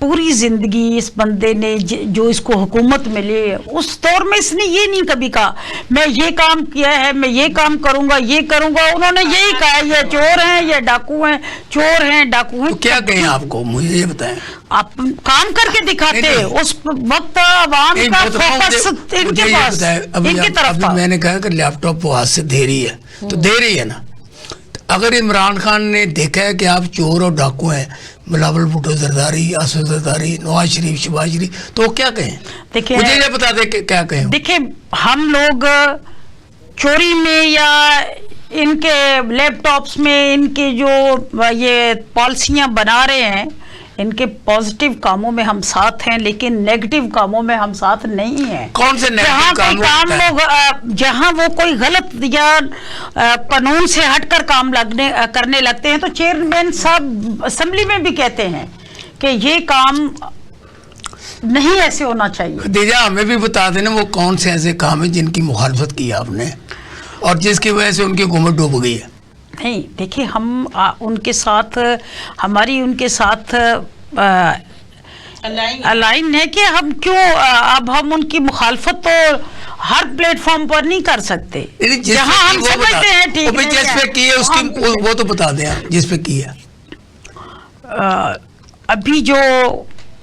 पूरी जिंदगी इस बंदे ने जो इसको हुकूमत मिली है उस दौर में इसने ये नहीं कभी कहा मैं ये काम किया है, मैं ये काम करूंगा, ये करूंगा। उन्होंने यही कहा ये चोर हैं, ये डाकू हैं, चोर हैं, डाकू हैं। तो क्या कहें आपको, मुझे ये बताएं। आप काम करके दिखाते, नहीं, उस वक्त आवाम नहीं, का वो तो फोकस मुझे इनके ये पास, बताएं, इनकी तरफ अभी था। मैंने कहा कि लैपटॉप वो हाथ से दे रही है, तो दे रही है ना। अगर इमरान खान ने देखा है कि आप चोर और डाकू हैं, बिलावल भुट्टो जरदारी, असद जरदारी, नवाज शरीफ, शहबाज शरीफ, तो वो क्या कहें? देखिए मुझे ये बता दे कि क्या कहें। देखिए हम लोग चोरी में या इनके लैपटॉप्स में इनके जो ये पॉलिसियां बना रहे हैं, इनके पॉजिटिव कामों में हम साथ हैं, लेकिन नेगेटिव कामों में हम साथ नहीं हैं। कौन से जहाँ नेगेटिव कोई काम लोग जहाँ वो कोई गलत या कानून से हटकर काम करने लगते हैं तो चेयरमैन साहब असेंबली में भी कहते हैं कि ये काम नहीं ऐसे होना चाहिए। खदीजा हमें भी बता देना वो कौन से ऐसे काम है जिनकी मुखालफत की आपने और जिसकी वजह से उनकी हुकूमत डूब गई है। नहीं देखिए हम उनके साथ हमारी उनके साथ अलाइन है कि हम क्यों अब हम उनकी मुखालफत तो हर प्लेटफॉर्म पर नहीं कर सकते। जहाँ हम समझते हैं ठीक है, जिस पे की है उसकी वो तो बता दें आप जिस पे की है। अभी जो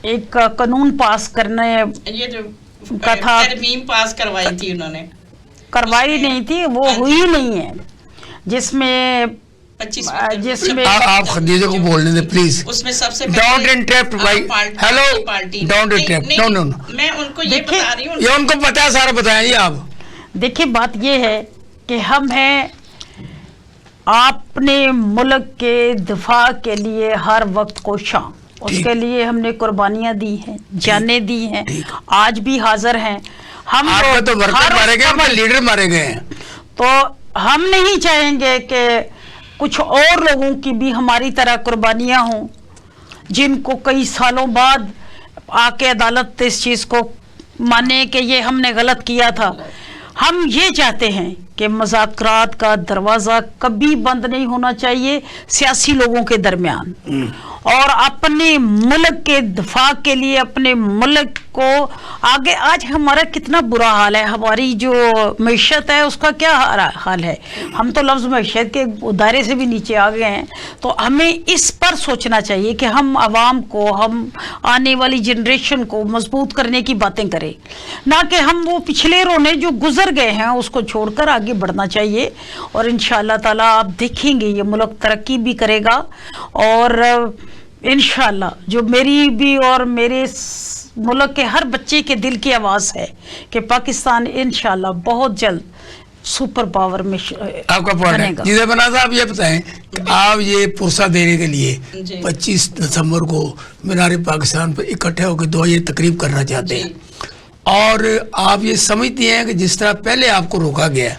एक कानून पास करने ये जो का था, तरमीम पास करवाई थी उन्होंने, करवाई नहीं थी, वो हुई नहीं है, जिसमें 25 जिसमें आप खदीजा को बोलने दें प्लीज। उसमें सबसे डोंट इंटरप्ट भाई। Hello, don't interrupt. No no no, मैं उनको ये देखिए, बता रही हूँ, ये उनको पता है, सारा बताएं आप। देखिए बात ये है कि हम हैं अपने मुल्क के दिफा के लिए हर वक्त कोशां, उसके लिए हमने कुर्बानियां दी हैं, जानें दी हैं, आज भी हाजिर हैं। हम आपके तो वर्कर हर मारे गए, वक्त उनके लीडर मारे गए हैं। तो हम नहीं चाहेंगे कि कुछ और लोगों की भी हमारी तरह कुर्बानियां हों, जिनको कई सालों बाद आके अदालत इस चीज़ को माने कि ये हमने गलत किया था। हम ये चाहते हैं कि मुज़ाकरात का दरवाज़ा कभी बंद नहीं होना चाहिए सियासी लोगों के दरमियान, और अपने मुल्क के दफा के लिए अपने मुल्क को आगे। आज हमारा कितना बुरा हाल है, हमारी जो मईशत है उसका क्या हाल है। हम तो लफ्ज़ मईशत के दायरे से भी नीचे आ गए हैं। तो हमें इस पर सोचना चाहिए कि हम आवाम को, हम आने वाली जनरेशन को मजबूत करने की बातें करें, ना कि हम वो पिछले रोने जो गुजर गए हैं उसको छोड़कर आगे बढ़ना चाहिए। और इंशाअल्लाह ताला आप देखेंगे ये मुल्क तरक्की भी करेगा। और इंशाअल्लाह जो मेरी भी और मेरे मुल्क के हर बच्चे के दिल की आवाज़ है कि पाकिस्तान इंशाअल्लाह बहुत जल्द सुपर पावर में आपका पॉइंट है। जिसे बना साहब ये बताएं कि आप ये पुरसा देने के लिए 25 दिसंबर को मीनार पाकिस्तान पर इकट्ठे होकर दुआ तकरीब करना चाहते हैं, और आप ये समझते हैं कि जिस तरह पहले आपको रोका गया,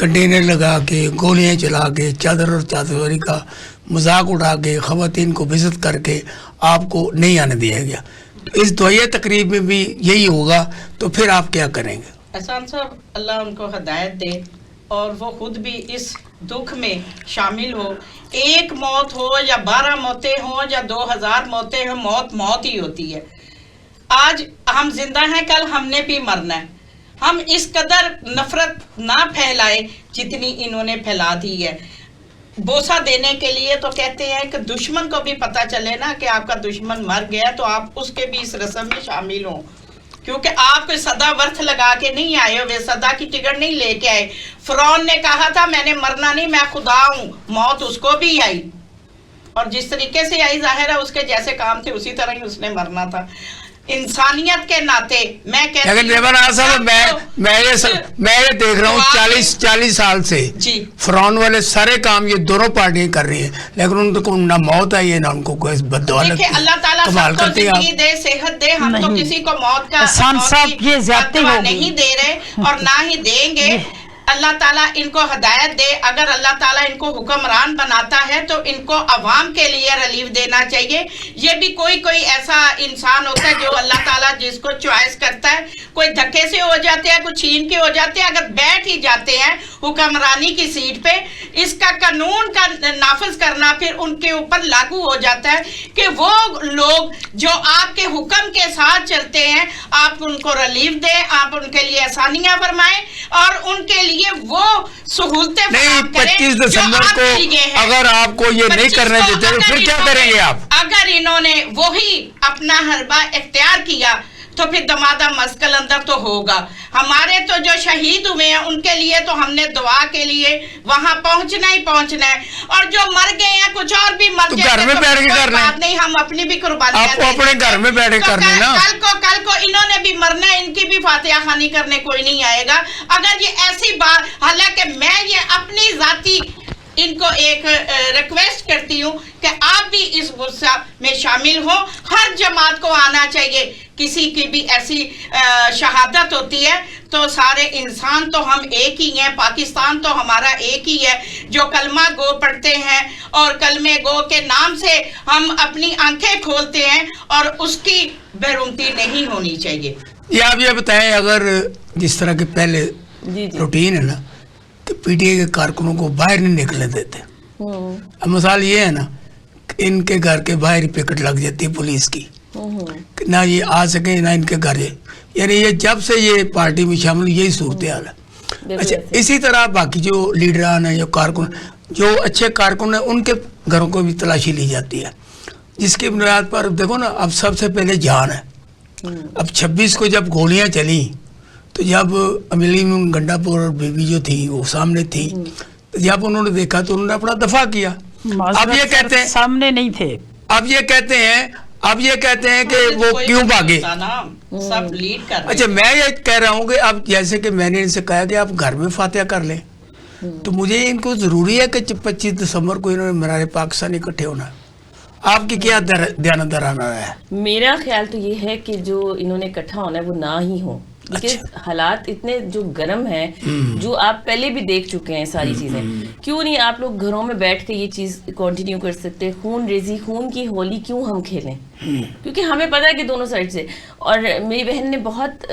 कंटेनर लगा के, गोलियां चला के, चादर और चादरी का मजाक उड़ा के, ख़वातीन को बेइज्जत करके आपको नहीं आने दिया गया, तो इस दुआ तकरीब में भी यही होगा, तो फिर आप क्या करेंगे? एहसान साहब, अल्लाह उनको हदायत दे और वो खुद भी इस दुख में शामिल हो। एक मौत हो या 12 मौतें हो या 2000 मौतें हो, मौत मौत ही होती है। आज हम जिंदा हैं, कल हमने भी मरना है। हम इस कदर नफरत ना फैलाए जितनी इन्होंने फैला दी है। बोसा देने के लिए तो कहते हैं कि दुश्मन को भी पता चले ना कि आपका दुश्मन मर गया, तो आप उसके भी इस रस्म में शामिल हों, क्योंकि आप कोई सदा वर्थ लगा के नहीं आए हो, वे सदा की टिकट नहीं लेके आए। फिरौन ने कहा था मैंने मरना नहीं, मैं खुदा हूँ, मौत उसको भी आई, और जिस तरीके से आई जाहिर है उसके जैसे काम थे उसी तरह ही उसने मरना था। इंसानियत के नाते मैं कहती हूं, मैं ये देख रहा हूँ 40 साल से जी फिरौन वाले सारे काम ये दोनों पार्टियां कर रही हैं, लेकिन उनको ना मौत आई है ना उनको कोई बद्दुआ लगती है। अल्लाह ताला सबको जिंदगी दे, सेहत दे, हम तो किसी को मौत का नहीं दे रहे और ना ही देंगे। अल्लाह ताला इनको हदायत दे। अगर अल्लाह ताला इनको हुक्मरान बनाता है तो इनको अवाम के लिए रिलीफ देना चाहिए। ये भी कोई ऐसा इंसान होता है जो अल्लाह ताला जिसको चॉइस करता है, कोई धक्के से हो जाते हैं, कुछ छीन के हो जाते हैं, अगर बैठ ही जाते हैं हुक्मरानी की सीट पे, इसका कानून का नाफिज करना फिर उनके ऊपर लागू हो जाता है कि वो लोग जो आपके हुक्म के साथ चलते हैं आप उनको रिलीफ दें, आप उनके लिए आसानियां फरमाएं और उनके लिए वो सहूलतें नहीं। 25 दिसंबर को अगर आपको ये नहीं करने देते तो फिर क्या करेंगे आप? अगर इन्होंने वही अपना हरबा इख्तियार किया तो फिर दमादा मस्कल अंदर तो होगा। हमारे तो जो शहीद हुए हैं उनके लिए तो हमने दुआ के लिए वहां पहुंचना ही पहुंचना है, और जो मर गए हैं कुछ और भी मर गए घर में बैठ के कर बात नहीं, हम अपनी भी कुर्बानी अपने घर में बैठ के कर लेना। कल को इन्होंने भी मरना है, इनकी भी फातिहा खानी करने कोई नहीं आएगा। अगर ये ऐसी बात, हालांकि मैं ये अपनी जाती इनको एक रिक्वेस्ट करती हूँ कि आप भी इस गुस्सा में शामिल हो। हर जमात को आना चाहिए, किसी की भी ऐसी शहादत होती है तो सारे इंसान तो हम एक ही हैं, पाकिस्तान तो हमारा एक ही है। जो कलमा गो पढ़ते हैं और कलमे गो के नाम से हम अपनी आंखें खोलते हैं और उसकी बेरुमती नहीं होनी चाहिए। ये आप ये बताएं, अगर जिस तरह के पहले रूटीन है ना कि पीटीआई के कारकुनों को बाहर नहीं निकलने देते, अब मिसाल ये है ना इनके घर के बाहर ही पिकेट लग जाती है पुलिस की, ना ये आ सके ना इनके घर, यानी ये जब से ये पार्टी में शामिल यही सूरत हाल है। अच्छा, इसी तरह बाकी जो लीडरान है, जो कारकुन, जो अच्छे कारकुन है, उनके घरों को भी तलाशी ली जाती है, जिसकी बुनियाद पर देखो ना अब सबसे पहले जान है। अब 26 को जब गोलियां चली तो जब अमिली में गंडापुर और बीबी जो थी वो सामने थी, तो जब उन्होंने देखा तो उन्होंने अपना दफा किया। अब ये कहते हैं सामने नहीं थे, अब ये कहते हैं कि वो क्यों भागे, सब लीड कर। अच्छा, मैं ये कह रहा हूँ कि अब जैसे कि मैंने इनसे कहा कि आप घर में फातिहा कर लें, तो मुझे इनको जरूरी है कि 25 दिसंबर को इन्होंने मीनार पाकिस्तान इकट्ठे होना है। आपकी क्या ध्यान है? मेरा ख्याल तो ये है कि जो इन्होंने इकट्ठा होना है वो ना ही हो, हालात इतने जो गर्म हैं, जो आप पहले भी देख चुके हैं सारी चीजें। क्यों नहीं आप लोग घरों में बैठ के ये चीज कंटिन्यू कर सकते? खून रेजी, खून की होली क्यों हम खेलें? کیونکہ ہمیں پتا ہے کہ دونوں سائڈ سے. اور میری بہن نے بہت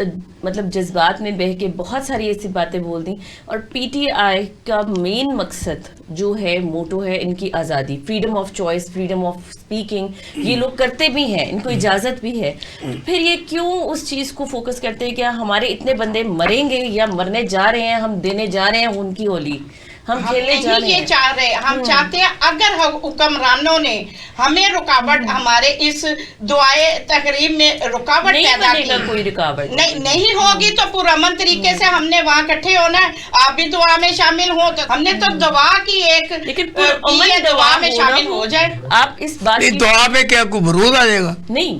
مطلب جذبات میں بہہ کے بہت ساری ایسی باتیں بول دیں. اور پی ٹی آئی کا مین مقصد جو ہے موٹو ہے ان کی آزادی, freedom of choice, freedom of speaking. یہ لوگ کرتے بھی ہیں, ان کو اجازت بھی ہے. پھر یہ کیوں اس چیز کو فوکس کرتے ہیں کہ ہمارے اتنے بندے مریں گے یا مرنے جا رہے ہیں, ہم دینے جا رہے ہیں ان کی ہولی, ہم کھیلنے جا رہے ہیں. یہ چاہ رہے ہم چاہتے ہیں اگر حکمرانوں نے ہمیں رکاوٹ ہمارے اس دعائے تقریب میں رکاوٹ پیدا کی, کوئی رکاوٹ نہیں ہوگی تو پرامن طریقے سے ہم نے وہاں اکٹھے ہونا ہے. آپ بھی دعا میں شامل ہو, تو ہم نے تو دعا کی ایک, لیکن دعا میں شامل ہو جائے. آپ اس بات دعا میں کیا کوئی برود آ جائے گا؟ نہیں,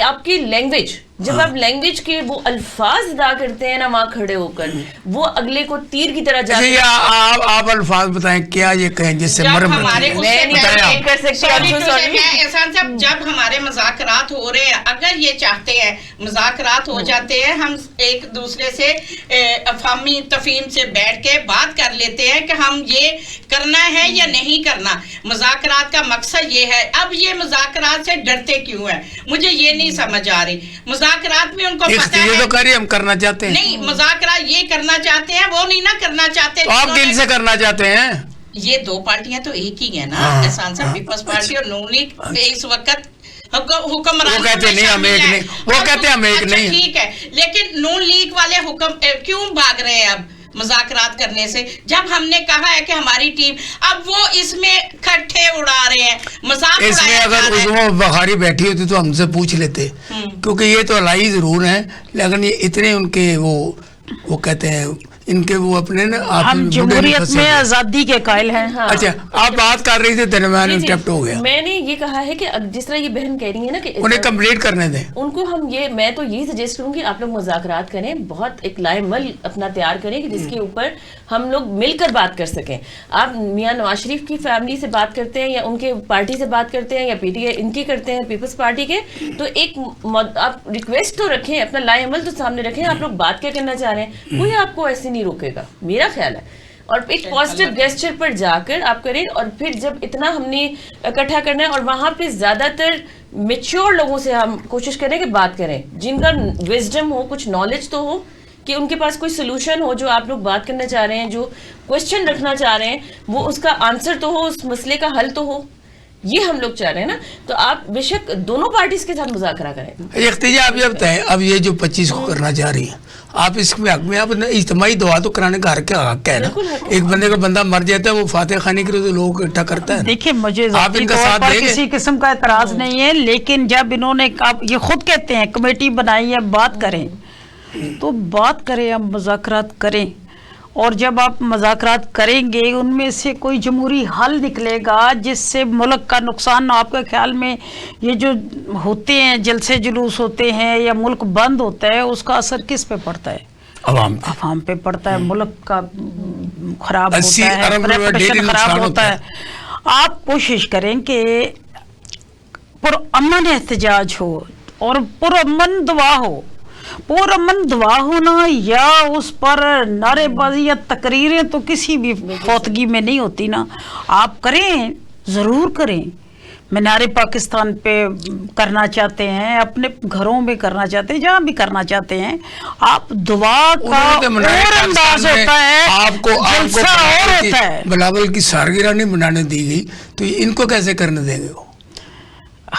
آپ کی لینگویج, جب آپ لینگویج کے وہ الفاظ ادا کرتے ہیں نا وہاں کھڑے ہو کر, وہ اگلے کو تیر کی طرح جاتے ہیں. آپ الفاظ بتائیں کیا یہ کہیں جس سے مرم احسان صاحب, جب ہمارے مذاکرات ہو رہے ہیں, اگر یہ چاہتے ہیں مذاکرات ہو جاتے ہیں, ہم ایک دوسرے سے افہامی تفہیم سے بیٹھ کے بات کر لیتے ہیں کہ ہم یہ کرنا ہے یا نہیں کرنا. مذاکرات کا مقصد یہ ہے. اب یہ مذاکرات سے ڈرتے کیوں ہیں, مجھے یہ نہیں سمجھ آ رہی. مذاکرات میں ان کو پتہ ہے, تو کریے ہم کرنا چاہتے ہیں. نہیں, مذاکرات یہ کرنا چاہتے ہیں, وہ نہیں نہ کرنا چاہتے. آپ کن سے کرنا چاہتے ہیں؟ یہ دو پارٹیاں تو ایک ہی ہیں نا, احسان صاحب, پیپلز پارٹی اور نون لیگ اس وقت حکمران. وہ کہتے نہیں ہم ایک نہیں, وہ کہتے ہم ایک نہیں. ٹھیک ہے, لیکن نون لیگ والے حکم کیوں بھاگ رہے ہیں اب مذاکرات کرنے سے, جب ہم نے کہا ہے کہ ہماری ٹیم, اب وہ اس میں کھٹے اڑا رہے ہیں, مذاق اس میں اگر عظمہ بخاری بیٹھی ہوتی تو ہم سے پوچھ لیتے, کیونکہ یہ تو الائی ضرور ہیں, لیکن یہ اتنے ان کے وہ کہتے ہیں ان کے وہ اپنے نا, ہم جمہوریت میں آزادی کے قائل ہیں. اچھا, آپ بات کر رہی تھی درمیان انٹرپٹ ہو گیا. میں نے یہ کہا ہے کہ جس طرح یہ بہن کہہ رہی ہے نا کہ انہیں کمپلیٹ کرنے دیں, ان کو ہم یہ, میں تو یہی سجیسٹ کروں کہ آپ لوگ مذاکرات کریں, بہت ایک لائے عمل اپنا تیار کریں کہ جس کے اوپر ہم لوگ مل کر بات کر سکیں. آپ میاں نواز شریف کی فیملی سے بات کرتے ہیں یا ان کے پارٹی سے بات کرتے ہیں یا پی ٹی آئی ان کی کرتے ہیں, پیپلز پارٹی کے, تو ایک آپ ریکویسٹ تو رکھیں, اپنا لائے عمل تو سامنے رکھیں. آپ لوگ بات کیا کرنا چاہ رہے ہیں, کوئی آپ کو ایسے نہیں روکے گا, میرا خیال ہے. اور ایک پازیٹیو گیسچر پر جا کر آپ کریں, اور پھر جب اتنا ہم نے اکٹھا کرنا ہے, اور وہاں پہ زیادہ تر میچور لوگوں سے ہم کوشش کریں کہ بات کریں, جن کا وزڈم ہو, کچھ نالج تو ہو, کہ ان کے پاس کوئی سلوشن ہو, جو آپ لوگ بات کرنا چاہ رہے ہیں, جو کوشچن رکھنا چاہ رہے ہیں, وہ اس کا آنسر تو ہو, اس مسئلے کا حل تو ہو. یہ ہم لوگ چاہ رہے ہیں نا. تو آپ بے شک دونوں پارٹیز کے ساتھ مذاکرہ کریں. اختیار آپ یہ بتائیں, اب یہ جو 25 کو کرنا چاہ رہی ہیں, آپ اس میں حق میں آپ اجتماعی دعا تو کرانے کا حق ہے نا. ایک بندے کا بندہ مر جاتا ہے, وہ فاتح خانی کے لیے لوگ اکٹھا کرتا ہے. دیکھیں, مجھے ذاتی طور پر کسی قسم کا اعتراض نہیں ہے, لیکن جب انہوں نے یہ خود کہتے ہیں کمیٹی بنائی ہے, بات کریں تو بات کریں, ہم مذاکرات کریں. اور جب آپ مذاکرات کریں گے, ان میں سے کوئی جمہوری حل نکلے گا جس سے ملک کا نقصان. آپ کے خیال میں یہ جو ہوتے ہیں جلسے جلوس ہوتے ہیں یا ملک بند ہوتا ہے, اس کا اثر کس پہ پڑتا ہے؟ عوام پہ پڑتا ہے. ملک کا خراب ہوتا ہے, ریپوٹیشن خراب ہوتا ہے. آپ کوشش کریں کہ پرامن احتجاج ہو اور پرامن دعا ہو. پرامن دعا ہونا یا اس پر نعرے بازی یا تقریریں تو کسی بھی فوتگی میں نہیں ہوتی نا. آپ کریں, ضرور کریں. مینار پاکستان پہ کرنا چاہتے ہیں, اپنے گھروں میں کرنا چاہتے ہیں, جہاں بھی کرنا چاہتے ہیں. آپ دعا کا اور انداز ہوتا ہے, آپ کو جلسہ اور ہوتا ہے. بلاول کی سالگرہ نہیں منانے دی گئی تو ان کو کیسے کرنے دیں گے؟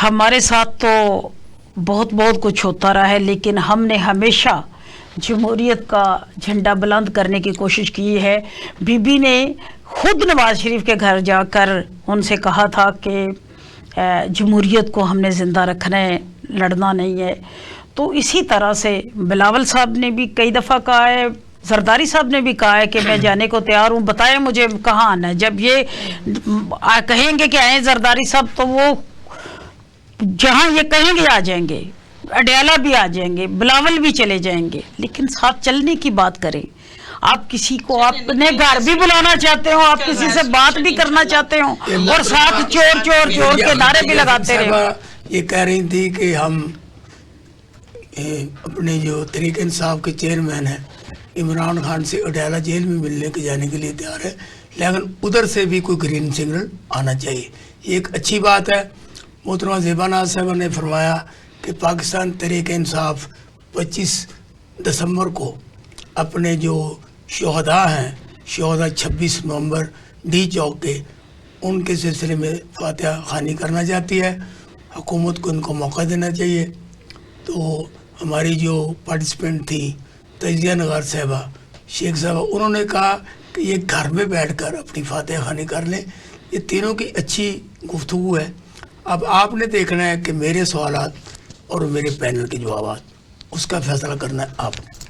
ہمارے ساتھ تو بہت کچھ ہوتا رہا ہے, لیکن ہم نے ہمیشہ جمہوریت کا جھنڈا بلند کرنے کی کوشش کی ہے. بی بی نے خود نواز شریف کے گھر جا کر ان سے کہا تھا کہ جمہوریت کو ہم نے زندہ رکھنا ہے, لڑنا نہیں ہے. تو اسی طرح سے بلاول صاحب نے بھی کئی دفعہ کہا ہے, زرداری صاحب نے بھی کہا ہے کہ میں جانے کو تیار ہوں, بتائیں مجھے کہاں آنا ہے. جب یہ کہیں گے کہ آئیں زرداری صاحب, تو وہ جہاں یہ کہیں گے آ جائیں گے, اڈیالہ بھی آ جائیں گے, بلاول بھی چلے جائیں گے. لیکن ساتھ چلنے کی بات کریں. آپ کسی کو اپنے گھر بھی بلانا چاہتے ہو, آپ کسی سے بات بھی کرنا چاہتے ہو, اور ساتھ چور چور چور کے نعرے بھی لگاتے رہے. یہ کہہ رہی تھی کہ ہم اپنے جو تحریک انصاف کے چیئرمین ہیں عمران خان سے اڈیالہ جیل میں ملنے کے جانے کے لیے تیار ہے, لیکن ادھر سے بھی کوئی گرین سگنل آنا چاہیے. یہ ایک اچھی بات ہے. मोहतरमा ज़ेबा नाज़ साहबा ने फरमाया कि पाकिस्तान तहरीक इंसाफ 25 दिसंबर को अपने जो शहदा हैं, शहदा 26 नवंबर डी चौक के, उनके सिलसिले में फातिहा ख़वानी करना चाहती है। हुकूमत को इनको मौका देना चाहिए। तो हमारी जो पार्टिसिपेंट थी तजिया नगार साहबा, शेख साहबा, उन्होंने कहा कि ये घर में बैठकर अपनी फातिहा ख़वानी कर लें। ये तीनों की अच्छी गुफ्तगू है। अब आपने देखना है कि मेरे सवालात और मेरे पैनल के जवाबात, उसका फैसला करना है आपने।